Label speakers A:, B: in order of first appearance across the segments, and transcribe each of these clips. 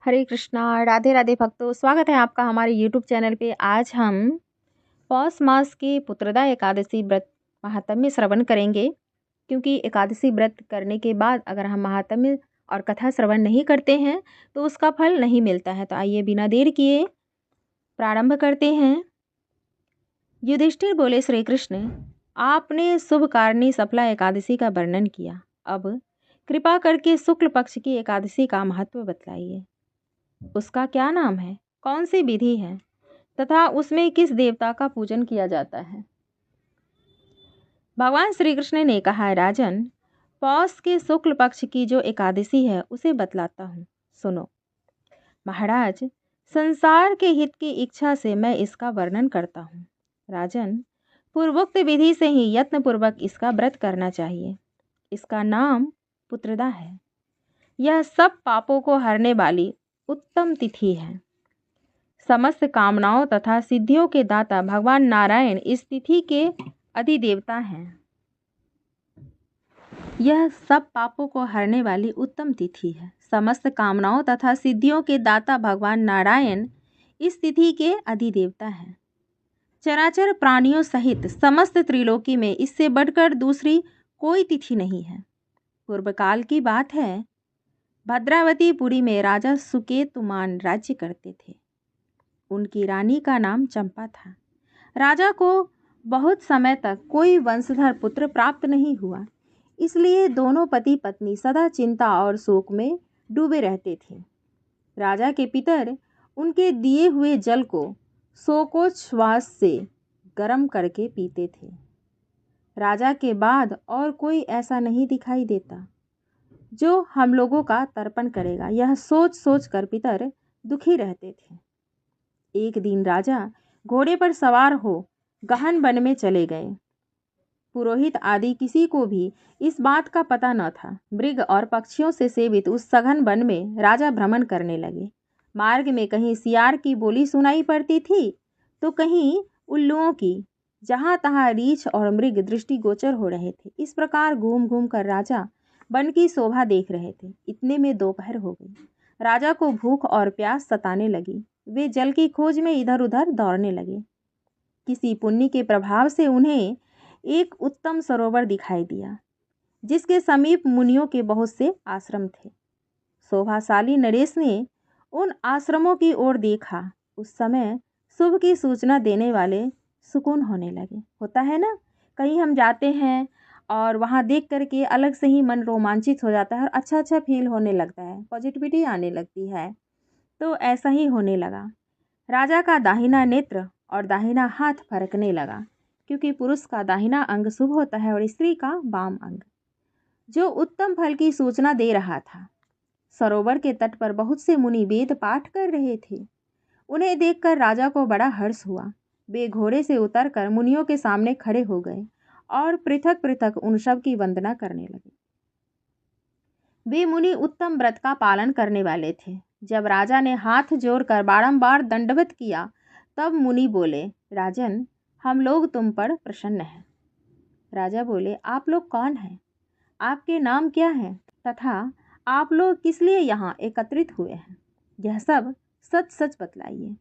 A: हरे कृष्णा, राधे राधे भक्तों, स्वागत है आपका हमारे यूट्यूब चैनल पे। आज हम पौष मास की पुत्रदा एकादशी व्रत महात्म्य श्रवण करेंगे, क्योंकि एकादशी व्रत करने के बाद अगर हम महात्म्य और कथा श्रवण नहीं करते हैं तो उसका फल नहीं मिलता है। तो आइए बिना देर किए प्रारंभ करते हैं। युधिष्ठिर बोले, श्री कृष्ण, आपने शुभ कारणी सफला एकादशी का वर्णन किया, अब कृपा करके शुक्ल पक्ष की एकादशी का महत्व बतलाइए। उसका क्या नाम है, कौन सी विधि है तथा उसमें किस देवता का पूजन किया जाता है। भगवान श्री कृष्ण ने कहा, राजन, पौष के शुक्ल पक्ष की जो एकादशी है उसे बतलाता हूँ, सुनो। महाराज, संसार के हित की इच्छा से मैं इसका वर्णन करता हूँ। राजन, पूर्वोक्त विधि से ही यत्नपूर्वक इसका व्रत करना चाहिए। इसका नाम पुत्रदा है। यह सब पापों को हरने वाली उत्तम तिथि है। समस्त कामनाओं तथा सिद्धियों के दाता भगवान नारायण इस तिथि के अधिदेवता हैं। यह सब पापों को हरने वाली उत्तम तिथि है। समस्त कामनाओं तथा सिद्धियों के दाता भगवान नारायण इस तिथि के अधिदेवता हैं। चराचर प्राणियों सहित समस्त त्रिलोकी में इससे बढ़कर दूसरी कोई तिथि नहीं है। पूर्व काल की बात है, भद्रावतीपुरी में राजा सुकेतुमान राज्य करते थे। उनकी रानी का नाम चंपा था। राजा को बहुत समय तक कोई वंशधर पुत्र प्राप्त नहीं हुआ, इसलिए दोनों पति पत्नी सदा चिंता और शोक में डूबे रहते थे। राजा के पितर उनके दिए हुए जल को शोकोच्छ्वास से गर्म करके पीते थे। राजा के बाद और कोई ऐसा नहीं दिखाई देता जो हम लोगों का तर्पण करेगा, यह सोच सोच कर पितर दुखी रहते थे। एक दिन राजा घोड़े पर सवार हो गहन वन में चले गए। पुरोहित आदि किसी को भी इस बात का पता न था। मृग और पक्षियों से सेवित उस सघन वन में राजा भ्रमण करने लगे। मार्ग में कहीं सियार की बोली सुनाई पड़ती थी तो कहीं उल्लुओं की। जहाँ तहाँ रीछ और मृग दृष्टिगोचर हो रहे थे। इस प्रकार घूम घूम कर राजा वन की शोभा देख रहे थे। इतने में दोपहर हो गई। राजा को भूख और प्यास सताने लगी। वे जल की खोज में इधर उधर दौड़ने लगे। किसी पुण्य के प्रभाव से उन्हें एक उत्तम सरोवर दिखाई दिया, जिसके समीप मुनियों के बहुत से आश्रम थे। शोभाशाली नरेश ने उन आश्रमों की ओर देखा। उस समय शुभ की सूचना देने वाले सुकून होने लगे। होता है ना, कहीं हम जाते हैं और वहाँ देख करके अलग से ही मन रोमांचित हो जाता है और अच्छा अच्छा फील होने लगता है, पॉजिटिविटी आने लगती है। तो ऐसा ही होने लगा। राजा का दाहिना नेत्र और दाहिना हाथ फरकने लगा, क्योंकि पुरुष का दाहिना अंग शुभ होता है और स्त्री का वाम अंग, जो उत्तम फल की सूचना दे रहा था। सरोवर के तट पर बहुत से मुनि वेद पाठ कर रहे थे। उन्हें देखकर राजा को बड़ा हर्ष हुआ। वे घोड़े से उतरकर मुनियों के सामने खड़े हो गए और पृथक पृथक उन सब की वंदना करने लगे। वे मुनि उत्तम व्रत का पालन करने वाले थे। जब राजा ने हाथ जोड़कर बारंबार दंडवत किया, तब मुनि बोले, राजन, हम लोग तुम पर प्रसन्न हैं। राजा बोले, आप लोग कौन हैं? आपके नाम क्या हैं? तथा आप लोग किस लिए यहाँ एकत्रित हुए हैं? यह सब सच सच बतलाइए।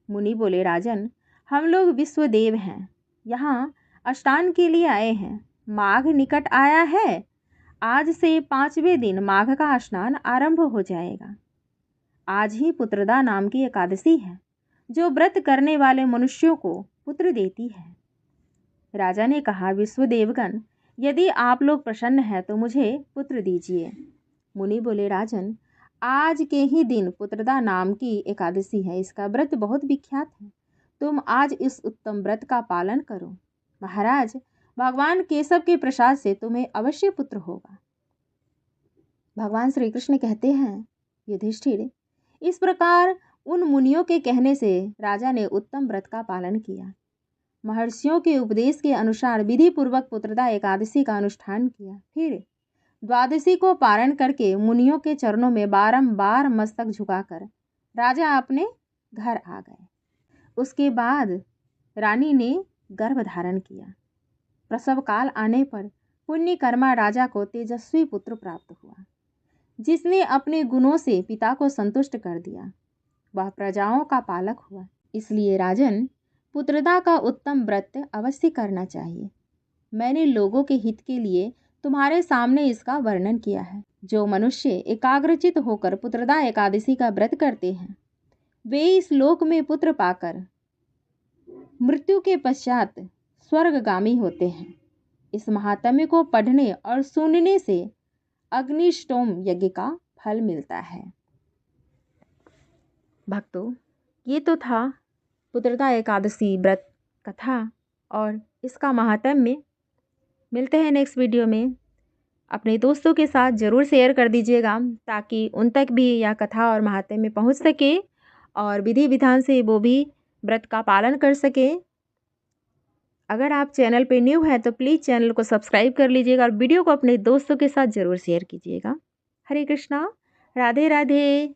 A: मुनि बोले, राजन, हम लोग विश्वदेव हैं, यहाँ स्नान के लिए आए हैं। माघ निकट आया है। आज से 5वें दिन माघ का स्नान आरंभ हो जाएगा। आज ही पुत्रदा नाम की एकादशी है, जो व्रत करने वाले मनुष्यों को पुत्र देती है। राजा ने कहा, विश्वदेवगण, यदि आप लोग प्रसन्न हैं तो मुझे पुत्र दीजिए। मुनि बोले, राजन, आज के ही दिन पुत्रदा नाम की एकादशी है। इसका व्रत बहुत विख्यात है। तुम आज इस उत्तम व्रत का पालन करो। महाराज, भगवान केशव के प्रसाद से तुम्हें अवश्य पुत्र होगा। भगवान श्री कृष्ण कहते हैं, युधिष्ठिर, इस प्रकार उन मुनियों के कहने से राजा ने उत्तम व्रत का पालन किया। महर्षियों के उपदेश के अनुसार विधि पूर्वक पुत्रदा एकादशी का अनुष्ठान किया। फिर द्वादशी को पारण करके मुनियों के चरणों में बारंबार मस्तक झुकाकर राजा अपने घर आ गए। उसके बाद रानी ने गर्भ धारण किया। प्रसव काल आने पर पुण्यकर्मा राजा को तेजस्वी पुत्र प्राप्त हुआ। जिसने अपने गुणों से पिता को संतुष्ट कर दिया, वह प्रजाओं का पालक हुआ। इसलिए राजन, पुत्रदा का उत्तम व्रत अवश्य करना चाहिए। मैंने लोगों के हित के लिए तुम्हारे सामने इसका वर्णन किया है। जो मनुष्य एकाग्रचित होकर पुत्रदा एकादशी का व्रत करते हैं, वे इस लोक में पुत्र पाकर मृत्यु के पश्चात स्वर्गगामी होते हैं। इस महात्म्य को पढ़ने और सुनने से अग्निष्टोम यज्ञ का फल मिलता है। भक्तों, ये तो था पुत्रदा एकादशी व्रत कथा और इसका महात्म्य। मिलते हैं नेक्स्ट वीडियो में। अपने दोस्तों के साथ ज़रूर शेयर कर दीजिएगा ताकि उन तक भी यह कथा और महात्म्य पहुंच सके और विधि विधान से वो भी व्रत का पालन कर सके। अगर आप चैनल पे न्यू हैं तो प्लीज़ चैनल को सब्सक्राइब कर लीजिएगा और वीडियो को अपने दोस्तों के साथ ज़रूर शेयर कीजिएगा। हरे कृष्णा, राधे राधे।